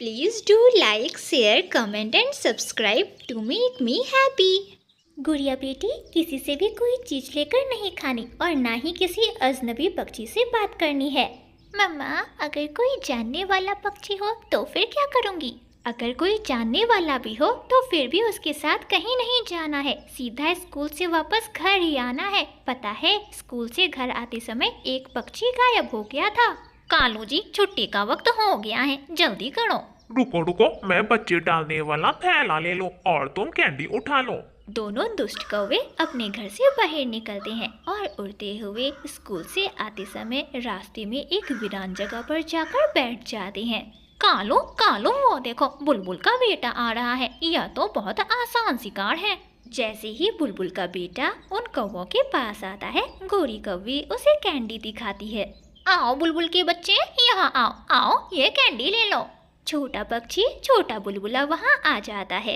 Please do like, share, comment and subscribe to make me happy। गुड़िया बेटी, किसी से भी कोई चीज लेकर नहीं खानी और ना ही किसी अजनबी पक्षी से बात करनी है। मम्मा, अगर कोई जानने वाला पक्षी हो तो फिर क्या करूँगी? अगर कोई जानने वाला भी हो तो फिर भी उसके साथ कहीं नहीं जाना है, सीधा स्कूल से वापस घर ही आना है। पता है, स्कूल से घर आते समय एक पक्षी गायब हो गया था। कालू जी, छुट्टी का वक्त हो गया है, जल्दी करो। रुको रुको, मैं बच्चे डालने वाला थैला ले लो और तुम कैंडी उठा लो। दोनों दुष्ट कौवे अपने घर से बाहर निकलते हैं और उड़ते हुए स्कूल से आते समय रास्ते में एक वीरान जगह पर जाकर बैठ जाते हैं। कालो कालो, वो देखो, बुलबुल का बेटा आ रहा है। यह तो बहुत आसान शिकार है। जैसे ही बुलबुल का बेटा उन कौवों के पास आता है, गोरी कौवी उसे कैंडी दिखाती है। आओ बुलबुल के बच्चे, यहाँ आओ आओ, ये कैंडी ले लो। छोटा पक्षी छोटा बुलबुला वहाँ आ जाता है।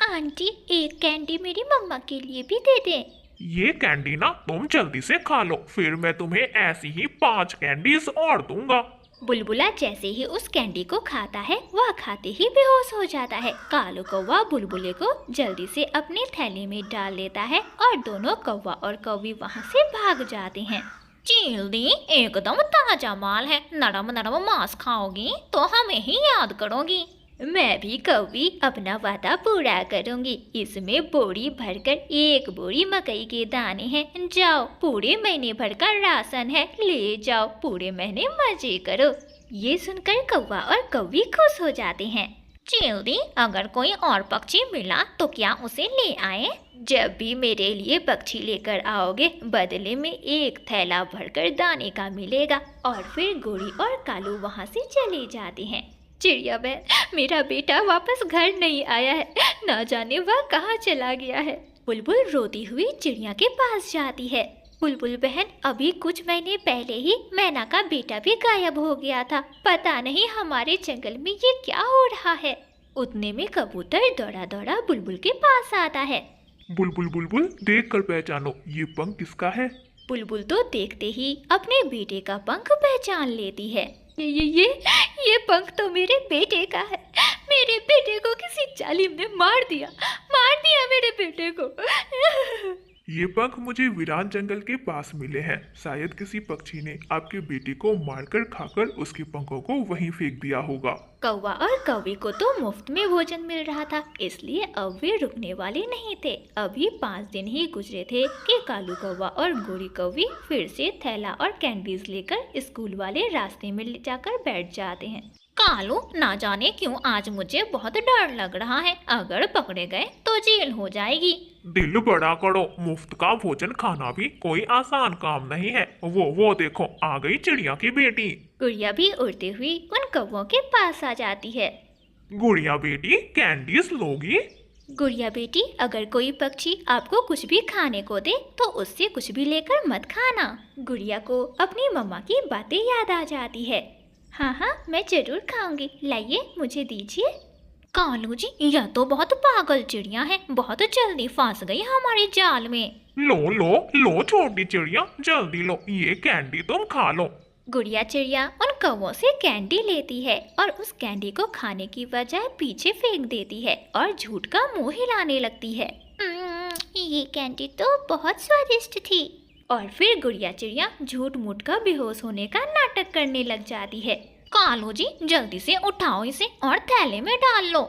आंटी, एक कैंडी मेरी मम्मा के लिए भी दे दे। ये कैंडी ना तुम जल्दी से खा लो, फिर मैं तुम्हें ऐसी ही 5 कैंडीज और दूंगा। बुलबुला जैसे ही उस कैंडी को खाता है, वह खाते ही बेहोश हो जाता है। कालू कौवा बुलबुले को जल्दी से अपने थैले में डाल लेता है और दोनों कौवा और कौवी वहाँ से भाग जाते हैं। चील दी, एकदम ताजा माल है, नरम नरम मांस खाओगी तो हमें ही याद करोगी। मैं भी कौवी अपना वादा पूरा करूंगी। इसमें बोरी भरकर 1 बोरी मकई के दाने हैं। जाओ, पूरे महीने भर का राशन है, ले जाओ, पूरे महीने मजे करो। ये सुनकर कौवा और कौवी खुश हो जाते हैं। चील, अगर कोई और पक्षी मिला तो क्या उसे ले आए? जब भी मेरे लिए पक्षी लेकर आओगे, बदले में 1 थैला भरकर दाने का मिलेगा। और फिर गोरी और कालू वहाँ से चले जाते हैं। चिड़िया बहन, मेरा बेटा वापस घर नहीं आया है, ना जाने वह कहाँ चला गया है। बुलबुल रोती हुई चिड़िया के पास जाती है। बुलबुल बहन, अभी कुछ महीने पहले ही मैना का बेटा भी गायब हो गया था। पता नहीं हमारे जंगल में ये क्या हो रहा है। उतने में कबूतर दौड़ा दौड़ा बुलबुल के पास आता है। बुलबुल बुलबुल, देख कर पहचानो, ये पंख किसका है? बुलबुल तो देखते ही अपने बेटे का पंख पहचान लेती है। ये पंख तो मेरे बेटे का है। मेरे बेटे को किसी जालिम ने मार दिया मेरे बेटे को। ये पंख मुझे वीरान जंगल के पास मिले हैं। शायद किसी पक्षी ने आपके बेटे को मारकर खाकर उसके पंखों को वहीं फेंक दिया होगा। कौवा और कौवी को तो मुफ्त में भोजन मिल रहा था, इसलिए अब वे रुकने वाले नहीं थे। अभी 5 दिन ही गुजरे थे कि कालू कौवा और गोरी कौवी फिर से थैला और कैंडीज लेकर स्कूल वाले रास्ते में जाकर बैठ जाते हैं। कालू, ना जाने क्यों आज मुझे बहुत डर लग रहा है। अगर पकड़े गए तो जेल हो जाएगी। दिल बड़ा करो, मुफ्त का भोजन खाना भी कोई आसान काम नहीं है। वो देखो, आ गई चिड़िया की बेटी। गुड़िया भी उड़ती हुई उन कौवों के पास आ जाती है। गुड़िया बेटी, कैंडीज लोगी? गुड़िया बेटी, अगर कोई पक्षी आपको कुछ भी खाने को दे तो उससे कुछ भी लेकर मत खाना। गुड़िया को अपनी मम्मा की बातें याद आ जाती है। हाँ, मैं जरूर खाऊंगी, लाइए मुझे दीजिए। कालू जी, यह तो बहुत पागल चिड़िया है, बहुत जल्दी फंस गई हमारे जाल में। लो लो लो छोटी चिड़िया, जल्दी लो, ये कैंडी तुम खा लो। गुड़िया चिड़िया उन कौवों से कैंडी लेती है और उस कैंडी को खाने की बजाय पीछे फेंक देती है और झूठ का मुंह हिलाने लगती है। ये कैंडी तो बहुत स्वादिष्ट थी। और फिर गुड़िया चिड़िया झूठ मूठ का बेहोश होने का नाटक करने लग जाती है। कालू जी, जल्दी से उठाओ इसे और थैले में डाल लो।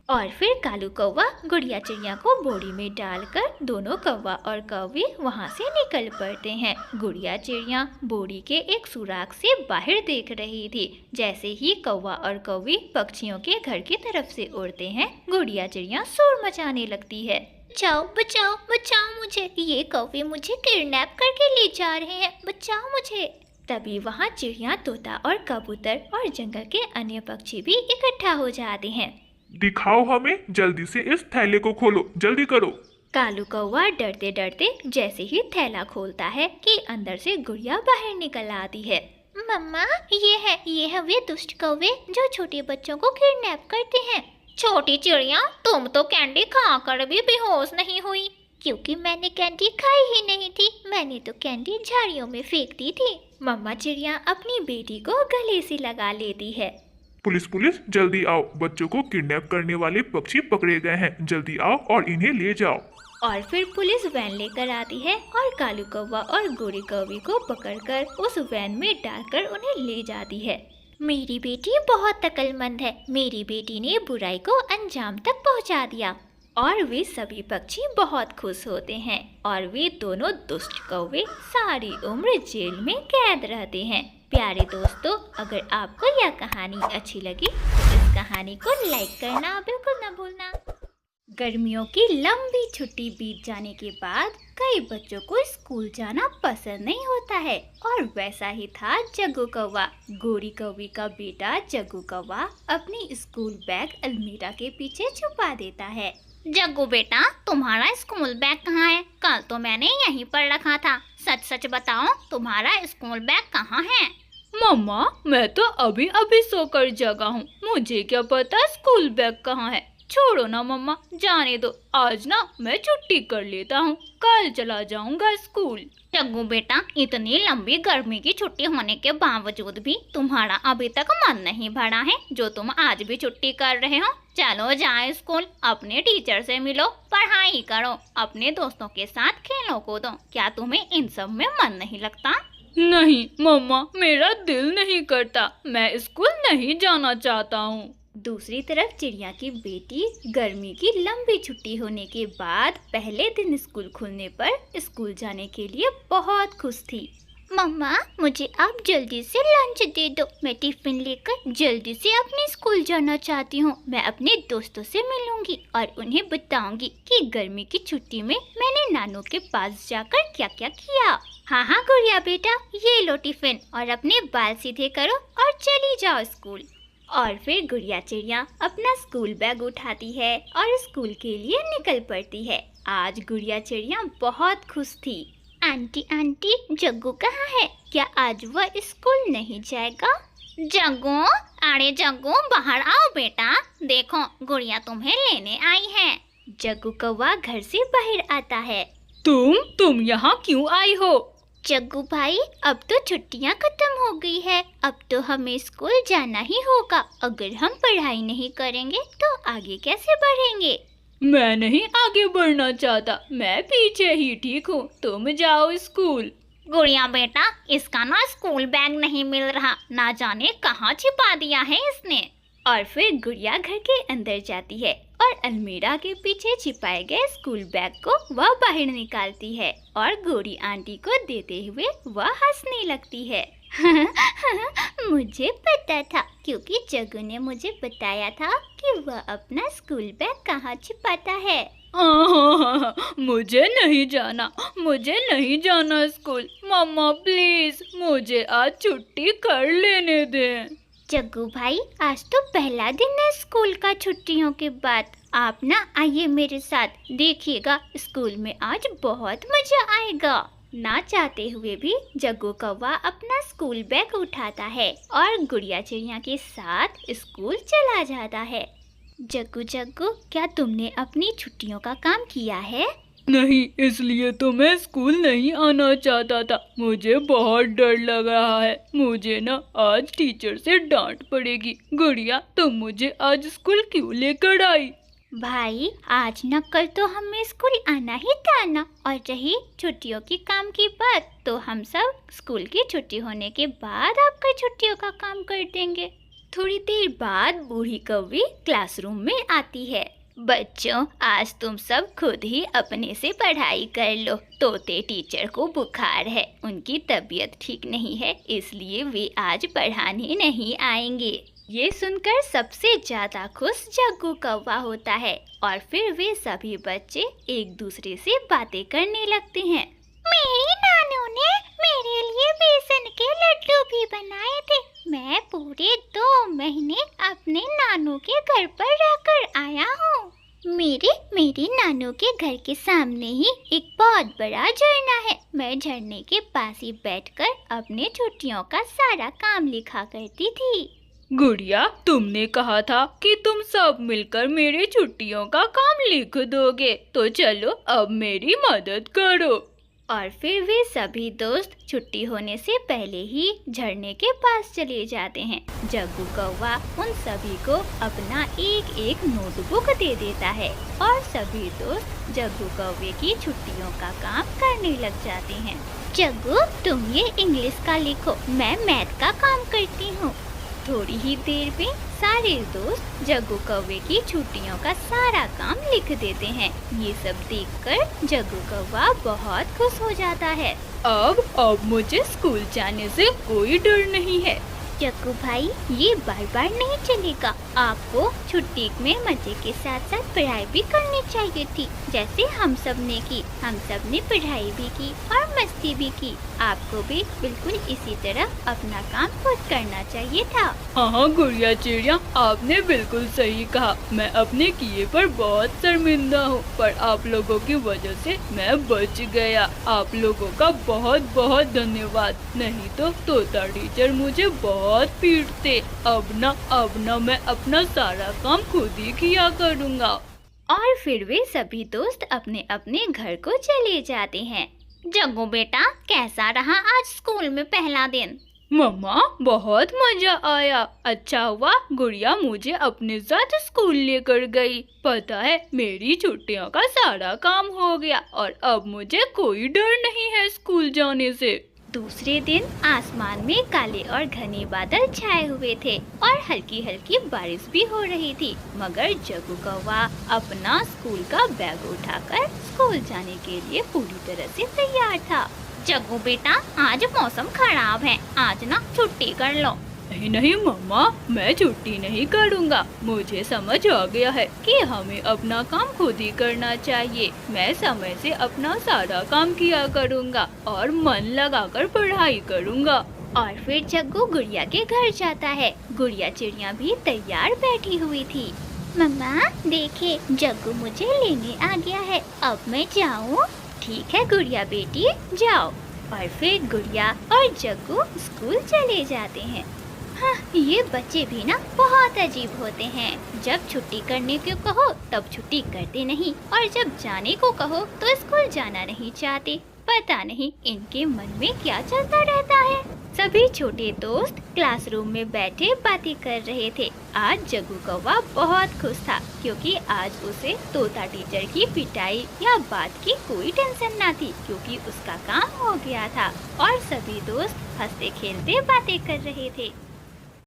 और फिर कालू कौवा गुड़िया चिड़िया को बोरी में डालकर दोनों कौवा और कौवी वहाँ से निकल पड़ते हैं। गुड़िया चिड़िया बोरी के एक सुराख से बाहर देख रही थी। जैसे ही कौवा और कौवी पक्षियों के घर की तरफ से उड़ते हैं, गुड़िया चिड़िया शोर मचाने लगती है। बचाओ बचाओ बचाओ मुझे, ये कौवे मुझे किडनैप करके ले जा रहे हैं, बचाओ मुझे। तभी वहाँ चिड़िया, तोता और कबूतर और जंगल के अन्य पक्षी भी इकट्ठा हो जाते हैं। दिखाओ हमें, जल्दी से इस थैले को खोलो, जल्दी करो। कालू कौवा डरते डरते जैसे ही थैला खोलता है कि अंदर से गुड़िया बाहर निकल आती है। मम्मा, ये है वे दुष्ट कौवे जो छोटे बच्चों को किडनैप करते हैं। छोटी चिड़िया, तुम तो कैंडी खाकर भी बेहोश नहीं हुई। क्योंकि मैंने कैंडी खाई ही नहीं थी, मैंने तो कैंडी झाड़ियों में फेंक दी थी। मम्मा चिड़िया अपनी बेटी को गले से लगा लेती है। पुलिस पुलिस जल्दी आओ, बच्चों को किडनैप करने वाले पक्षी पकड़े गए हैं, जल्दी आओ और इन्हें ले जाओ। और फिर पुलिस वैन लेकर आती है और कालू कौवा और गोरी कौवी को पकड़कर उस वैन में डालकर उन्हें ले जाती है। मेरी बेटी बहुत अक्लमंद है, मेरी बेटी ने बुराई को अंजाम तक पहुंचा दिया। और वे सभी पक्षी बहुत खुश होते हैं और वे दोनों दुष्ट कौवे सारी उम्र जेल में कैद रहते हैं। प्यारे दोस्तों, अगर आपको यह कहानी अच्छी लगी तो इस कहानी को लाइक करना बिल्कुल न भूलना। गर्मियों की लंबी छुट्टी बीत जाने के बाद कई बच्चों को स्कूल जाना पसंद नहीं होता है और वैसा ही था जग्गू कौवा। गोरी कौवी का बेटा जग्गू कौवा अपनी स्कूल बैग अलमीरा के पीछे छुपा देता है। जग्गू बेटा, तुम्हारा स्कूल बैग कहाँ है? कल तो मैंने यहीं पर रखा था। सच सच बताओ, तुम्हारा स्कूल बैग कहाँ है? मम्मा, मैं तो अभी अभी सोकर जगा हूँ, मुझे क्या पता स्कूल बैग कहाँ है। छोड़ो ना मम्मा, जाने दो, आज ना मैं छुट्टी कर लेता हूँ, कल चला जाऊंगा स्कूल। जग्गू बेटा, इतनी लंबी गर्मी की छुट्टी होने के बावजूद भी तुम्हारा अभी तक मन नहीं भरा है जो तुम आज भी छुट्टी कर रहे हो। चलो जाओ स्कूल, अपने टीचर से मिलो, पढ़ाई करो, अपने दोस्तों के साथ खेलो कूदो। क्या तुम्हें इन सब में मन नहीं लगता? नहीं मम्मा, मेरा दिल नहीं करता, मैं स्कूल नहीं जाना चाहता हूँ। दूसरी तरफ चिड़िया की बेटी गर्मी की लंबी छुट्टी होने के बाद पहले दिन स्कूल खुलने पर स्कूल जाने के लिए बहुत खुश थी। मम्मा, मुझे आप जल्दी से लंच दे दो, मैं टिफिन लेकर जल्दी से अपने स्कूल जाना चाहती हूँ। मैं अपने दोस्तों से मिलूंगी और उन्हें बताऊंगी कि गर्मी की छुट्टी में मैंने नानू के पास जाकर क्या क्या किया। हाँ हाँ गुड़िया बेटा, ये लो टिफिन और अपने बाल सीधे करो और चली जाओ स्कूल। और फिर गुड़िया चिड़िया अपना स्कूल बैग उठाती है और स्कूल के लिए निकल पड़ती है। आज गुड़िया चिड़िया बहुत खुश थी। आंटी आंटी, जग्गू कहाँ है? क्या आज वह स्कूल नहीं जाएगा? जग्गू, अरे जग्गू, बाहर आओ बेटा, देखो गुड़िया तुम्हें लेने आई है। जग्गू कौवा घर से बाहर आता है। तुम यहाँ क्यों आई हो? जग्गू भाई, अब तो छुट्टियां खत्म हो गई है, अब तो हमें स्कूल जाना ही होगा। अगर हम पढ़ाई नहीं करेंगे तो आगे कैसे बढ़ेंगे? मैं नहीं आगे बढ़ना चाहता, मैं पीछे ही ठीक हूँ, तुम जाओ स्कूल। गुड़िया बेटा, इसका ना स्कूल बैग नहीं मिल रहा, ना जाने कहाँ छिपा दिया है इसने। और फिर गुड़िया घर के अंदर जाती है और अलमीरा के पीछे छिपाए गए स्कूल बैग को वह बाहर निकालती है और गोरी आंटी को देते हुए वह हंसने लगती है। मुझे पता था, क्योंकि जग्गू ने मुझे बताया था कि वह अपना स्कूल बैग कहाँ छिपाता है। मुझे नहीं जाना स्कूल। मम्मा प्लीज, मुझे आज छुट्टी कर लेने दें। जग्गू भाई, आज तो पहला दिन है स्कूल का छुट्टियों के बाद। आप ना आइए मेरे साथ, देखिएगा स्कूल में आज बहुत मजा आएगा। ना चाहते हुए भी जग्गू कौवा अपना स्कूल बैग उठाता है और गुड़िया चिड़िया के साथ स्कूल चला जाता है। जग्गू, क्या तुमने अपनी छुट्टियों का काम किया है? नहीं, इसलिए तो मैं स्कूल नहीं आना चाहता था। मुझे बहुत डर लग रहा है, मुझे ना आज टीचर से डांट पड़ेगी। गुड़िया, तुम मुझे आज स्कूल क्यों लेकर आई? भाई, आज न कल तो हमें स्कूल आना ही था ना। और रही छुट्टियों की काम की बात, तो हम सब स्कूल की छुट्टी होने के बाद आपका छुट्टियों का काम कर देंगे। थोड़ी देर बाद बूढ़ी कौवी क्लासरूम में आती है। बच्चों, आज तुम सब खुद ही अपने से पढ़ाई कर लो। तोते टीचर को बुखार है, उनकी तबीयत ठीक नहीं है, इसलिए वे आज पढ़ाने नहीं आएंगे। ये सुनकर सबसे ज्यादा खुश जग्गू कौवा होता है और फिर वे सभी बच्चे एक दूसरे से बातें करने लगते हैं। मेरी नानू ने मेरे लिए बेसन के लड्डू भी बनाए थे। मैं पूरे 2 महीने अपने नानू के घर पर रहकर आया हूँ। मेरी नानू के घर के सामने ही एक बहुत बड़ा झरना है। मैं झरने के पास ही बैठकर अपने छुट्टियों का सारा काम लिखा करती थी। गुड़िया, तुमने कहा था कि तुम सब मिलकर मेरी छुट्टियों का काम लिख दोगे, तो चलो अब मेरी मदद करो। और फिर वे सभी दोस्त छुट्टी होने से पहले ही झरने के पास चले जाते हैं। जग्गू कौवा उन सभी को अपना एक एक नोटबुक दे देता है और सभी दोस्त जग्गू कौवे की छुट्टियों का काम करने लग जाते हैं। जग्गू, तुम ये इंग्लिश का लिखो, मैं मैथ का काम करती हूँ। थोड़ी ही देर में सारे दोस्त जग्गू कौवे की छुट्टियों का सारा काम लिख देते हैं। ये सब देखकर जग्गू कौवा बहुत खुश हो जाता है। अब मुझे स्कूल जाने से कोई डर नहीं है। जग्गू भाई, ये बार बार नहीं चलेगा। आपको छुट्टी में मजे के साथ साथ पढ़ाई भी करनी चाहिए थी, जैसे हम सब ने की। हम सब ने पढ़ाई भी की और मस्ती भी की। आपको भी बिल्कुल इसी तरह अपना काम खुद करना चाहिए था। हाँ गुड़िया चिड़िया, आपने बिल्कुल सही कहा। मैं अपने किए पर बहुत शर्मिंदा हूँ, पर आप लोगों की वजह से मैं बच गया। आप लोगों का बहुत बहुत धन्यवाद। नहीं तो तोता टीचर मुझे बहुत पीटते। अब ना मैं अपना सारा काम खुद ही किया करूँगा। और फिर वे सभी दोस्त अपने अपने घर को चले जाते हैं। जग्गू बेटा, कैसा रहा आज स्कूल में पहला दिन? मम्मा, बहुत मजा आया। अच्छा हुआ गुड़िया मुझे अपने साथ स्कूल लेकर गई। पता है, मेरी छुट्टियों का सारा काम हो गया और अब मुझे कोई डर नहीं है स्कूल जाने से। दूसरे दिन आसमान में काले और घने बादल छाए हुए थे और हल्की हल्की बारिश भी हो रही थी, मगर जग्गू कौवा अपना स्कूल का बैग उठाकर स्कूल जाने के लिए पूरी तरह से तैयार था। जग्गू बेटा, आज मौसम खराब है, आज ना छुट्टी कर लो। नहीं मम्मा, मैं छुट्टी नहीं करूँगा। मुझे समझ आ गया है कि हमें अपना काम खुद ही करना चाहिए। मैं समय से अपना सारा काम किया करूँगा और मन लगाकर पढ़ाई करूँगा। और फिर जग्गू गुड़िया के घर जाता है। गुड़िया चिड़िया भी तैयार बैठी हुई थी। मम्मा देखिए, जग्गू मुझे लेने आ गया है, अब मैं जाऊँ? ठीक है गुड़िया बेटी, जाओ। और फिर गुड़िया और जग्गू स्कूल चले जाते हैं। हाँ, ये बच्चे भी ना बहुत अजीब होते हैं। जब छुट्टी करने को कहो तब छुट्टी करते नहीं, और जब जाने को कहो तो स्कूल जाना नहीं चाहते। पता नहीं इनके मन में क्या चलता रहता है। सभी छोटे दोस्त क्लासरूम में बैठे बातें कर रहे थे। आज जग्गू कौवा बहुत खुश था, क्योंकि आज उसे तोता टीचर की पिटाई या बात की कोई टेंशन ना थी, क्योंकि उसका काम हो गया था। और सभी दोस्त हंसते खेलते बातें कर रहे थे।